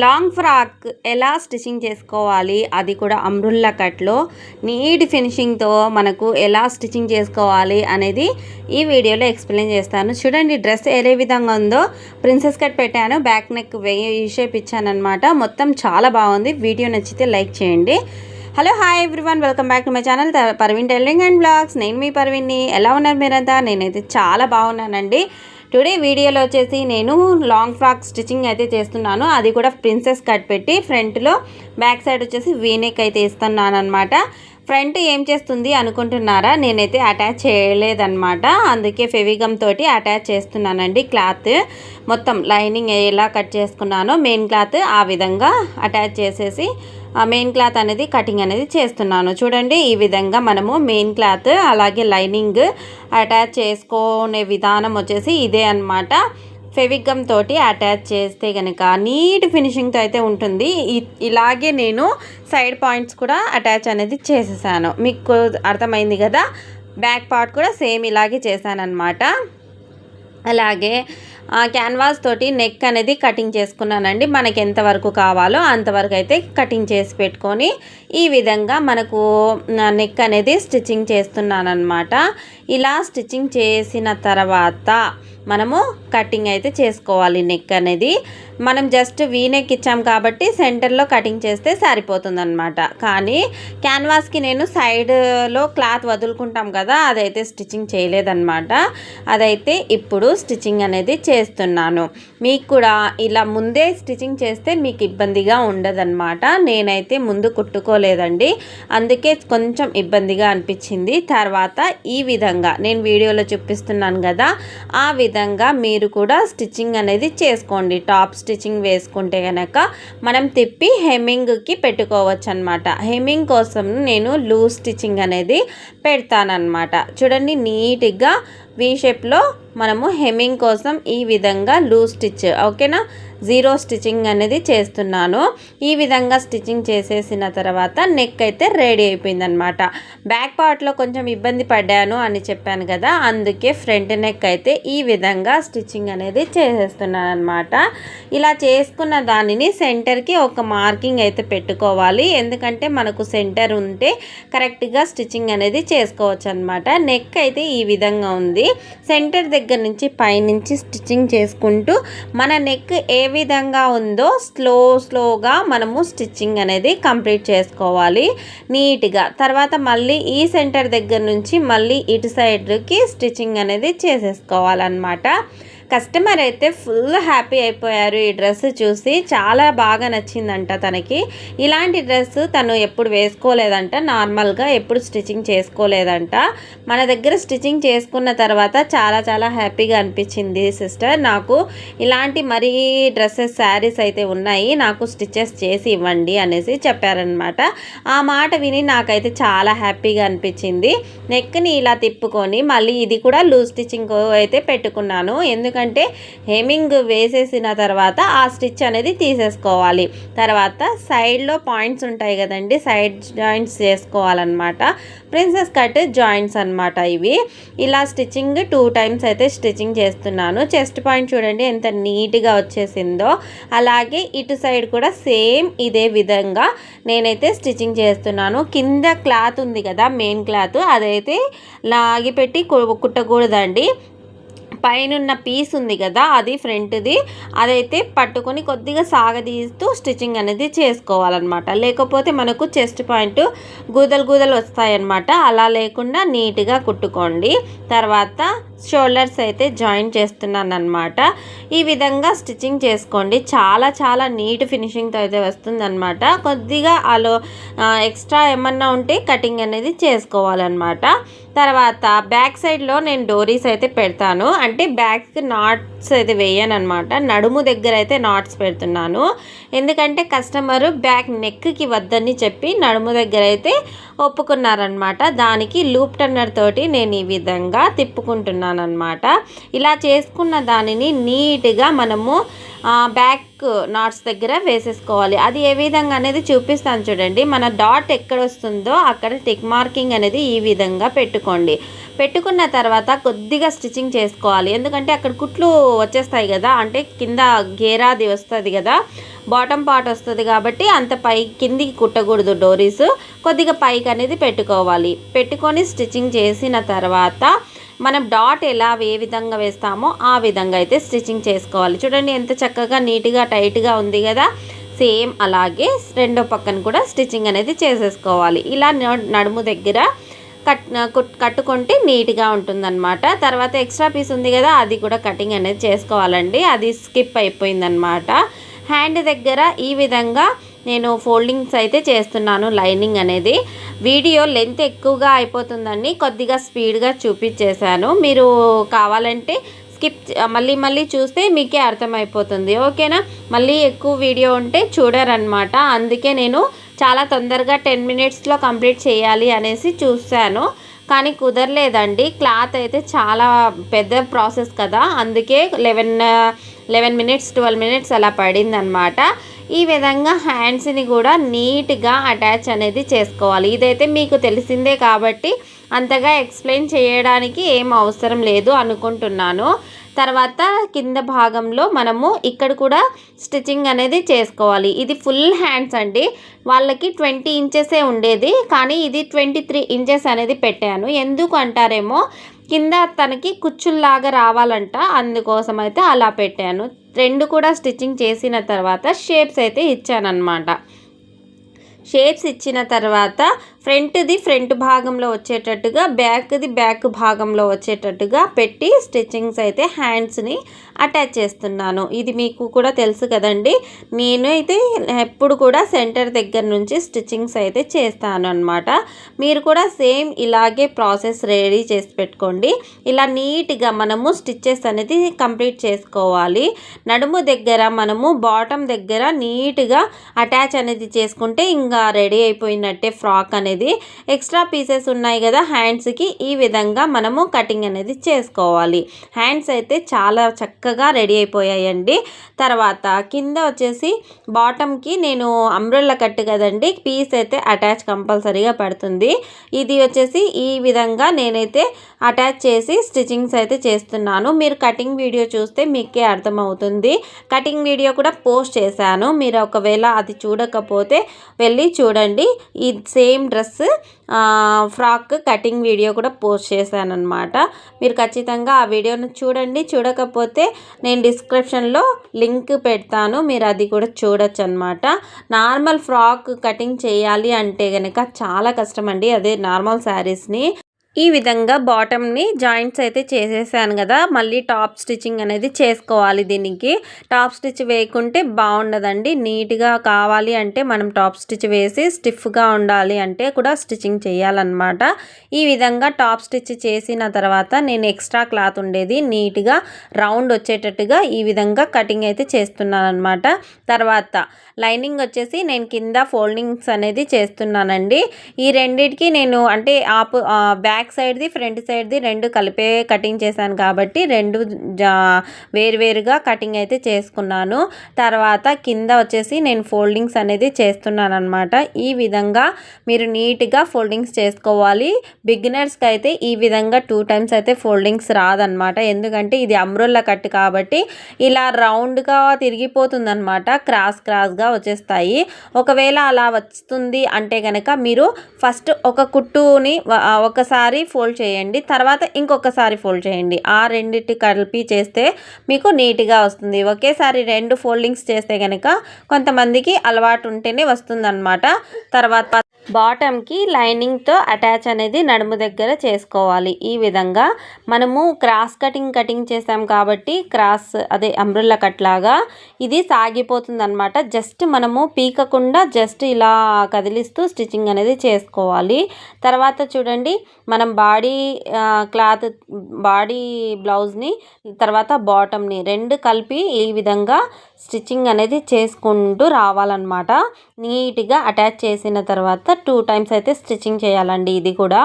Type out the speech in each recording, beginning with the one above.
Long frock ఎలా stitching చేసుకోవాలి, అది కూడా అంబ్రెల్లా కట్లో నీట్ ఫినిషింగ్తో మనకు ఎలా స్టిచ్చింగ్ చేసుకోవాలి అనేది ఈ వీడియోలో ఎక్స్ప్లెయిన్ చేస్తాను. చూడండి, డ్రెస్ ఏ విధంగా ఉందో. ప్రిన్సెస్ కట్ పెట్టాను, బ్యాక్ నెక్ ఈ షేప్ ఇచ్చాను అనమాట. మొత్తం చాలా బాగుంది. వీడియో నచ్చితే లైక్ చేయండి. Hello, hi everyone, welcome back to my channel Parveen tailoring and blogs. నేను మీ పర్వీన్ని. ఎలా ఉన్నారు మీరంతా? నేనైతే చాలా బాగున్నానండి. టుడే వీడియోలో వచ్చేసి నేను లాంగ్ ఫ్రాక్ స్టిచ్చింగ్ అయితే చేస్తున్నాను. అది కూడా ప్రిన్సెస్ కట్ పెట్టి ఫ్రంట్లో, బ్యాక్ సైడ్ వచ్చేసి వీనెక్ అయితే ఇస్తున్నాను అనమాట. ఫ్రంట్ ఏం చేస్తుంది అనుకుంటున్నారా? నేనైతే అటాచ్ చేయలేదన్నమాట. అందుకే ఫెవిగమ్ తోటి అటాచ్ చేస్తున్నానండి. క్లాత్ మొత్తం లైనింగ్ ఎలా కట్ చేసుకున్నానో మెయిన్ క్లాత్ ఆ విధంగా అటాచ్ చేసేసి ఆ మెయిన్ క్లాత్ అనేది కటింగ్ అనేది చేస్తున్నాను. చూడండి, ఈ విధంగా మనము మెయిన్ క్లాత్ అలాగే లైనింగ్ అటాచ్ చేసుకునే విధానం వచ్చేసి ఇదే అన్నమాట. ఫెవిగమ్ తోటి అటాచ్ చేస్తే కనుక నీట్ ఫినిషింగ్తో అయితే ఉంటుంది. ఇలాగే నేను సైడ్ పాయింట్స్ కూడా అటాచ్ అనేది చేసేసాను. మీకు అర్థమైంది కదా. బ్యాక్ పార్ట్ కూడా సేమ్ ఇలాగే చేశాను అనమాట. అలాగే క్యాన్వాస్ తోటి నెక్ అనేది కటింగ్ చేసుకున్నానండి. మనకి ఎంతవరకు కావాలో అంతవరకు అయితే కటింగ్ చేసి పెట్టుకొని ఈ విధంగా మనకు నెక్ అనేది స్టిచ్చింగ్ చేస్తున్నాను అనమాట. ఇలా స్టిచ్చింగ్ చేసిన తర్వాత మనము కటింగ్ అయితే చేసుకోవాలి. నెక్ అనేది మనం జస్ట్ వీ నెక్ ఇచ్చాం కాబట్టి సెంటర్లో కటింగ్ చేస్తే సరిపోతుంది అనమాట. కానీ క్యాన్వాస్కి నేను సైడ్లో క్లాత్ వదులుకుంటాం కదా, అదైతే స్టిచ్చింగ్ చేయలేదన్నమాట. అదైతే ఇప్పుడు స్టిచ్చింగ్ అనేది చేస్తున్నాను. మీకు కూడా ఇలా ముందే స్టిచ్చింగ్ చేస్తే మీకు ఇబ్బందిగా ఉండదన్నమాట. నేనైతే ముందు కుట్టుకోలేదండి, అందుకే కొంచెం ఇబ్బందిగా అనిపించింది. తర్వాత ఈ విధంగా నేను వీడియోలో చూపిస్తున్నాను కదా, ఆ విధంగా మీరు కూడా స్టిచ్చింగ్ అనేది చేసుకోండి. టాప్ స్టిచ్చింగ్ వేసుకుంటే కనుక మనం తిప్పి హెమ్మింగ్కి పెట్టుకోవచ్చు అనమాట. హెమ్మింగ్ కోసం నేను లూజ్ స్టిచ్చింగ్ అనేది పెడతానన్నమాట. చూడండి, నీట్గా వీ షేప్లో మనము హెమ్మింగ్ కోసం ఈ విధంగా లూజ్ స్టిచ్, ఓకేనా, జీరో స్టిచ్చింగ్ అనేది చేస్తున్నాను. ఈ విధంగా స్టిచ్చింగ్ చేసేసిన తర్వాత నెక్ అయితే రెడీ అయిపోయిందనమాట. బ్యాక్ పార్ట్లో కొంచెం ఇబ్బంది పడ్డాను అని చెప్పాను కదా, అందుకే ఫ్రంట్ నెక్ అయితే ఈ విధంగా స్టిచ్చింగ్ అనేది చేసేస్తున్నాను అనమాట. ఇలా చేసుకున్న దానిని సెంటర్కి ఒక మార్కింగ్ అయితే పెట్టుకోవాలి. ఎందుకంటే మనకు సెంటర్ ఉంటే కరెక్ట్గా స్టిచ్చింగ్ అనేది చేసుకోవచ్చు అనమాట. నెక్ అయితే ఈ విధంగా ఉంది. సెంటర్ దగ్గర నుంచి పైనుంచి స్టిచ్చింగ్ చేసుకుంటూ మన నెక్ ఏ విధంగా ఉందో స్లోగా మనము స్టిచ్చింగ్ అనేది కంప్లీట్ చేసుకోవాలి నీట్గా. తర్వాత మళ్ళీ ఈ సెంటర్ దగ్గర నుంచి మళ్ళీ ఇటు సైడ్కి స్టిచ్చింగ్ అనేది చేసేసుకోవాలన్నమాట. కస్టమర్ అయితే ఫుల్ హ్యాపీ అయిపోయారు ఈ డ్రెస్ చూసి. చాలా బాగా నచ్చిందంట తనకి. ఇలాంటి డ్రెస్ తను ఎప్పుడు వేసుకోలేదంట, నార్మల్గా ఎప్పుడు స్టిచ్చింగ్ చేసుకోలేదంట. మన దగ్గర స్టిచ్చింగ్ చేసుకున్న తర్వాత చాలా హ్యాపీగా అనిపించింది సిస్టర్. నాకు ఇలాంటి మరీ డ్రెస్సెస్, శారీస్ అయితే ఉన్నాయి, నాకు స్టిచెస్ చేసి ఇవ్వండి అనేసి చెప్పారనమాట. ఆ మాట విని నాకైతే చాలా హ్యాపీగా అనిపించింది. నెక్ని ఇలా తిప్పుకొని మళ్ళీ ఇది కూడా లూజ్ స్టిచ్చింగ్ అయితే పెట్టుకున్నాను. ఎందుకంటే హెమ్మింగ్ వేసేసిన తర్వాత ఆ స్టిచ్ అనేది తీసేసుకోవాలి. తర్వాత సైడ్లో పాయింట్స్ ఉంటాయి కదండి, సైడ్ జాయింట్స్ చేసుకోవాలన్నమాట. ప్రిన్సెస్ కట్ జాయింట్స్ అనమాట ఇవి. ఇలా స్టిచ్చింగ్ 2 టైమ్స్ అయితే స్టిచ్చింగ్ చేస్తున్నాను. చెస్ట్ పాయింట్ చూడండి ఎంత నీట్గా వచ్చేసిందో. అలాగే ఇటు సైడ్ కూడా సేమ్ ఇదే విధంగా నేనైతే స్టిచ్చింగ్ చేస్తున్నాను. కింద క్లాత్ ఉంది కదా, మెయిన్ క్లాత్, అదైతే లాగి పెట్టి కుట్టకూడదండి. పైన పీస్ ఉంది కదా, అది ఫ్రంట్ది, అదైతే పట్టుకొని కొద్దిగా సాగదీస్తూ స్టిచ్చింగ్ అనేది చేసుకోవాలన్నమాట. లేకపోతే మనకు చెస్ట్ పాయింట్ గూదలు వస్తాయన్నమాట. అలా లేకుండా నీట్గా కుట్టుకోండి. తర్వాత షోల్డర్స్ అయితే జాయిన్ చేస్తున్నాను అనమాట. ఈ విధంగా స్టిచ్చింగ్ చేసుకోండి. చాలా నీట్ ఫినిషింగ్తో అయితే వస్తుందన్నమాట. కొద్దిగా అలో ఎక్స్ట్రా ఏమన్నా ఉంటే కటింగ్ అనేది చేసుకోవాలన్నమాట. తర్వాత బ్యాక్ సైడ్లో నేను డోరీస్ అయితే పెడతాను. అంటే బ్యాక్ నాట్స్ అయితే వేయను అనమాట. నడుము దగ్గర అయితే నాట్స్ పెడుతున్నాను. ఎందుకంటే కస్టమరు బ్యాక్ నెక్కి వద్దని చెప్పి నడుము దగ్గర అయితే ఒప్పుకున్నారనమాట. దానికి లూప్ టర్నర్ తోటి నేను ఈ విధంగా తిప్పుకుంటున్నాను అనమాట. ఇలా చేసుకున్న దానిని నీట్గా మనము బ్యాక్ నెక్ నాట్స్ దగ్గర వేసేసుకోవాలి. అది ఏ విధంగా అనేది చూపిస్తాను చూడండి. మన డాట్ ఎక్కడ వస్తుందో అక్కడ టిక్ మార్కింగ్ అనేది ఈ విధంగా పెట్టుకోండి. పెట్టుకున్న తర్వాత కొద్దిగా స్టిచ్చింగ్ చేసుకోవాలి. ఎందుకంటే అక్కడ కుట్లు వచ్చేస్తాయి కదా, అంటే కింద గేరాది వస్తుంది కదా, బాటమ్ పార్ట్ వస్తుంది కాబట్టి అంత పై కిందికి కుట్టకూడదు. డోరీస్ కొద్దిగా పైకి అనేది పెట్టుకోవాలి. పెట్టుకొని స్టిచ్చింగ్ చేసిన తర్వాత మనం డాట్ ఏ విధంగా వేస్తామో ఆ విధంగా అయితే స్టిచ్చింగ్ చేసుకోవాలి. చూడండి ఎంత చక్కగా నీట్గా టైట్గా ఉంది కదా. సేమ్ అలాగే రెండో పక్కన కూడా స్టిచ్చింగ్ అనేది చేసేసుకోవాలి. ఇలా నడుము దగ్గర కట్టుకుంటే నీట్గా ఉంటుందన్నమాట. తర్వాత ఎక్స్ట్రా పీస్ ఉంది కదా, అది కూడా కటింగ్ అనేది చేసుకోవాలండి. అది స్కిప్ అయిపోయిందనమాట. హ్యాండ్ దగ్గర ఈ విధంగా నేను ఫోల్డింగ్స్ అయితే చేస్తున్నాను. లైనింగ్ అనేది వీడియో లెంత్ ఎక్కువగా అయిపోతుందని కొద్దిగా స్పీడ్గా చూపించేశాను. మీరు కావాలంటే స్కిప్ మళ్ళీ చూస్తే మీకే అర్థమైపోతుంది. ఓకేనా? మళ్ళీ ఎక్కువ వీడియో ఉంటే చూడరనమాట. అందుకే నేను చాలా తొందరగా 10 మినిట్స్లో కంప్లీట్ చేయాలి అనేసి చూశాను, కానీ కుదరలేదండి. క్లాత్ అయితే చాలా పెద్ద ప్రాసెస్ కదా, అందుకే 11 మినిట్స్ 12 మినిట్స్ అలా పడిందనమాట. ఈ విధంగా హ్యాండ్స్ని కూడా నీట్గా అటాచ్ అనేది చేసుకోవాలి. ఇదైతే మీకు తెలిసిందే కాబట్టి అంతగా ఎక్స్ప్లెయిన్ చేయడానికి ఏం అవసరం లేదు అనుకుంటున్నాను. తర్వాత కింద భాగంలో మనము ఇక్కడ కూడా స్టిచ్చింగ్ అనేది చేసుకోవాలి. ఇది ఫుల్ హ్యాండ్స్ అండి. వాళ్ళకి 20 ఇంచెసే ఉండేది, కానీ ఇది 23 ఇంచెస్ అనేది పెట్టాను. ఎందుకు అంటారేమో, కింద తనకి కుచ్చుల్లాగా రావాలంట, అందుకోసం అయితే అలా పెట్టాను. రెండు కూడా స్టిచ్చింగ్ చేసిన తర్వాత షేప్స్ అయితే ఇచ్చానన్నమాట. షేప్స్ ఇచ్చిన తర్వాత ఫ్రంట్ భాగంలో వచ్చేటట్టుగా, బ్యాక్ భాగంలో వచ్చేటట్టుగా పెట్టి స్టిచ్చింగ్స్ అయితే హ్యాండ్స్ని అటాచ్ చేస్తున్నాను. ఇది మీకు కూడా తెలుసు కదండి. నేనైతే ఎప్పుడు కూడా సెంటర్ దగ్గర నుంచి స్టిచ్చింగ్స్ అయితే చేస్తాను అనమాట. మీరు కూడా సేమ్ ఇలాగే ప్రాసెస్ రెడీ చేసి పెట్టుకోండి. ఇలా నీట్గా మనము స్టిచ్చెస్ అనేది కంప్లీట్ చేసుకోవాలి. నడుము దగ్గర మనము బాటమ్ దగ్గర నీట్గా అటాచ్ అనేది చేసుకుంటే ఇంకా రెడీ అయిపోయినట్టే ఫ్రాక్ అనేది. ఎక్స్ట్రా పీసెస్ ఉన్నాయి కదా హ్యాండ్స్కి, ఈ విధంగా మనము కటింగ్ అనేది చేసుకోవాలి. హ్యాండ్స్ అయితే చాలా చక్కగా రెడీ అయిపోయాయండి. తర్వాత కింద వచ్చేసి బాటమ్కి నేను అంబ్రెల్లా కట్ కదండి, పీస్ అయితే అటాచ్ కంపల్సరీగా పడుతుంది. ఇది వచ్చేసి ఈ విధంగా నేనైతే అటాచ్ చేసి స్టిచ్చింగ్స్ అయితే చేస్తున్నాను. మీరు కటింగ్ వీడియో చూస్తే మీకే అర్థమవుతుంది. కటింగ్ వీడియో కూడా పోస్ట్ చేశాను. మీరు ఒకవేళ అది చూడకపోతే వెళ్ళి చూడండి. ఈ same dress frock cutting video కూడా పోస్ట్ చేశాను అనమాట. మీరు ఖచ్చితంగా ఆ వీడియోను చూడండి. చూడకపోతే నేను డిస్క్రిప్షన్లో లింక్ పెడతాను, మీరు అది కూడా చూడొచ్చు అనమాట. నార్మల్ ఫ్రాక్ కటింగ్ చేయాలి అంటే కనుక చాలా కష్టం అండి, అదే నార్మల్ శారీస్ని. ఈ విధంగా బాటమ్ని జాయింట్స్ అయితే చేసేసాను కదా, మళ్ళీ టాప్ స్టిచ్చింగ్ అనేది చేసుకోవాలి. దీనికి టాప్ స్టిచ్ వేయకుంటే బాగుండదండి. నీట్గా కావాలి అంటే మనం టాప్ స్టిచ్ వేసి స్టిఫ్గా ఉండాలి అంటే కూడా స్టిచ్చింగ్ చేయాలన్నమాట. ఈ విధంగా టాప్ స్టిచ్ చేసిన తర్వాత నేను ఎక్స్ట్రా క్లాత్ ఉండేది నీట్గా రౌండ్ వచ్చేటట్టుగా ఈ విధంగా కటింగ్ అయితే చేస్తున్నాను అనమాట. తర్వాత లైనింగ్ వచ్చేసి నేను కింద ఫోల్డింగ్స్ అనేది చేస్తున్నానండి. ఈ రెండిటికి నేను అంటే బ్యాక్ సైడ్ది ఫ్రంట్ సైడ్ది రెండు కలిపే కటింగ్ చేశాను కాబట్టి రెండు వేరువేరుగా కటింగ్ అయితే చేసుకున్నాను. తర్వాత కింద వచ్చేసి నేను ఫోల్డింగ్స్ అనేది చేస్తున్నాను అనమాట. ఈ విధంగా మీరు నీట్గా ఫోల్డింగ్స్ చేసుకోవాలి. బిగినర్స్కి అయితే ఈ విధంగా 2 టైమ్స్ అయితే ఫోల్డింగ్స్ రాదనమాట, ఎందుకంటే ఇది అంబ్రెల్లా కట్ కాబట్టి ఇలా రౌండ్గా తిరిగిపోతుంది అనమాట, క్రాస్గా వచ్చేస్తాయి. ఒకవేళ అలా వస్తుంది అంటే కనుక మీరు ఫస్ట్ ఒక కుట్టుని ఒకసారి ఫోల్డ్ చేయండి, తర్వాత ఇంకొకసారి ఫోల్డ్ చేయండి. ఆ రెండిటి కలిపి చేస్తే మీకు నీట్గా వస్తుంది. ఒకేసారి 2 ఫోల్డింగ్స్ చేస్తే కనుక కొంతమందికి అలవాటు ఉంటేనే వస్తుందన్నమాట. తర్వాత బాటమ్కి లైనింగ్తో అటాచ్ అనేది నడుము దగ్గర చేసుకోవాలి. ఈ విధంగా మనము క్రాస్ కటింగ్ చేసాం కాబట్టి అదే అంబ్రెల్లా కట్ లాగా ఇది సాగిపోతుంది అనమాట. జస్ట్ మనము పీకకుండా జస్ట్ ఇలా కదిలిస్తూ స్టిచ్చింగ్ అనేది చేసుకోవాలి. తర్వాత చూడండి, మన మనం క్లాత్ బాడీ బ్లౌజ్ని తర్వాత బాటమ్ని రెండు కలిపి ఈ విధంగా స్టిచ్చింగ్ అనేది చేసుకుంటూ రావాలన్నమాట. నీట్గా అటాచ్ చేసిన తర్వాత 2 టైమ్స్ అయితే స్టిచ్చింగ్ చేయాలండి. ఇది కూడా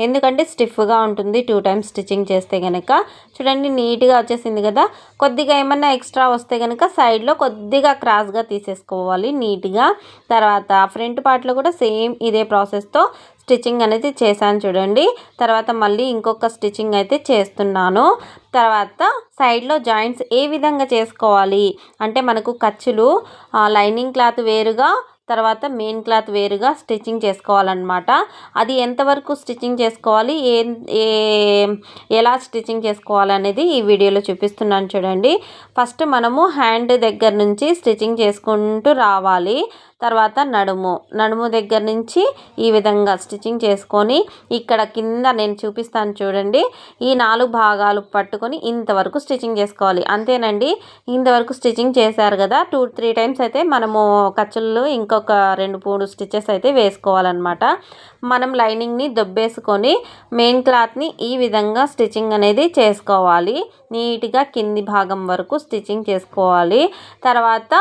ఎందుకంటే స్టిఫ్గా ఉంటుంది 2 టైమ్స్ స్టిచ్చింగ్ చేస్తే కనుక. చూడండి నీట్గా వచ్చేసింది కదా. కొద్దిగా ఏమన్నా ఎక్స్ట్రా వస్తే కనుక సైడ్లో కొద్దిగా క్రాస్గా తీసేసుకోవాలి నీట్గా. తర్వాత ఫ్రంట్ పార్ట్లో కూడా సేమ్ ఇదే ప్రాసెస్తో స్టిచ్చింగ్ అనేది చేశాను చూడండి. తర్వాత మళ్ళీ ఇంకొక స్టిచ్చింగ్ అయితే చేస్తున్నాను. తర్వాత సైడ్లో జాయింట్స్ ఏ విధంగా చేసుకోవాలి అంటే మనకు ఖర్చులు లైనింగ్ క్లాత్ వేరుగా తర్వాత మెయిన్ క్లాత్ వేరుగా స్టిచ్చింగ్ చేసుకోవాలన్నమాట. అది ఎంతవరకు స్టిచ్చింగ్ చేసుకోవాలి ఎలా స్టిచ్చింగ్ చేసుకోవాలి అనేది ఈ వీడియోలో చూపిస్తున్నాను చూడండి. ఫస్ట్ మనము హ్యాండ్ దగ్గర నుంచి స్టిచ్చింగ్ చేసుకుంటూ రావాలి. తర్వాత నడుము దగ్గర నుంచి ఈ విధంగా స్టిచ్చింగ్ చేసుకొని ఇక్కడ కింద నేను చూపిస్తాను చూడండి. ఈ 4 భాగాలు పట్టుకొని ఇంతవరకు స్టిచ్చింగ్ చేసుకోవాలి. అంతేనండి. ఇంతవరకు స్టిచ్చింగ్ చేశారు కదా. 2-3 టైమ్స్ అయితే మనము ఖర్చులు ఇంకొక 2-3 స్టిచెస్ అయితే వేసుకోవాలన్నమాట. మనం లైనింగ్ని దొబ్బేసుకొని మెయిన్ క్లాత్ని ఈ విధంగా స్టిచ్చింగ్ అనేది చేసుకోవాలి. నీట్గా కింది భాగం వరకు స్టిచ్చింగ్ చేసుకోవాలి. తర్వాత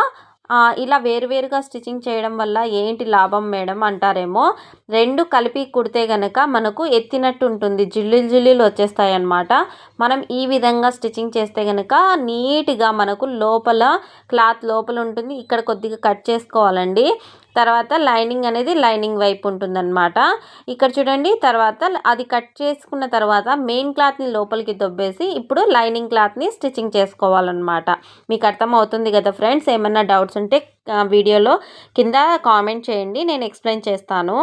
ఇలా వేరువేరుగా స్టిచ్చింగ్ చేయడం వల్ల ఏంటి లాభం మేడం అంటారేమో. 2 కలిపి కుడితే కనుక మనకు ఎత్తినట్టు ఉంటుంది, జిల్లీలు వచ్చేస్తాయి అన్నమాట. మనం ఈ విధంగా స్టిచ్చింగ్ చేస్తే కనుక నీట్గా మనకు క్లాత్ లోపల ఉంటుంది. ఇక్కడ కొద్దిగా కట్ చేసుకోవాలండి. తర్వాత లైనింగ్ అనేది లైనింగ్ వైపు ఉంటుందన్నమాట. ఇక్కడ చూడండి. తర్వాత అది కట్ చేసుకున్న తర్వాత మెయిన్ క్లాత్ని లోపలికి దొబ్బేసి ఇప్పుడు లైనింగ్ క్లాత్ని స్టిచ్చింగ్ చేసుకోవాలన్నమాట. మీకు అర్థమవుతుంది కదా ఫ్రెండ్స్. ఏమన్నా డౌట్స్ ఉంటే వీడియోలో కింద కామెంట్ చేయండి, నేను ఎక్స్ప్లెయిన్ చేస్తాను.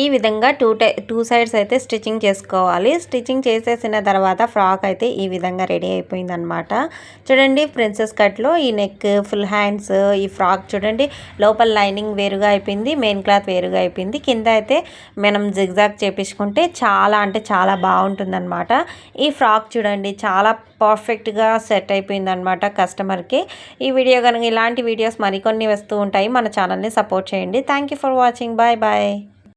ఈ విధంగా 2 సైడ్స్ అయితే స్టిచ్చింగ్ చేసుకోవాలి. స్టిచ్చింగ్ చేసేసిన తర్వాత ఫ్రాక్ అయితే ఈ విధంగా రెడీ అయిపోయిందనమాట. చూడండి ప్రిన్సెస్ కట్లో ఈ నెక్, ఫుల్ హ్యాండ్స్, ఈ ఫ్రాక్ చూడండి. లోపల లైనింగ్ వేరుగా అయిపోయింది, మెయిన్ క్లాత్ వేరుగా అయిపోయింది. కింద అయితే మనం జిగ్జాగ్ చేపించుకుంటే చాలా అంటే చాలా బాగుంటుందన్నమాట. ఈ ఫ్రాక్ చూడండి చాలా పర్ఫెక్ట్గా సెట్ అయిపోయిందనమాట కస్టమర్కి. ఈ వీడియో కనుక ఇలాంటి వీడియోస్ మరికొన్ని వస్తూ ఉంటాయి. మన ఛానల్ని సపోర్ట్ చేయండి. Thank you for watching. Bye bye.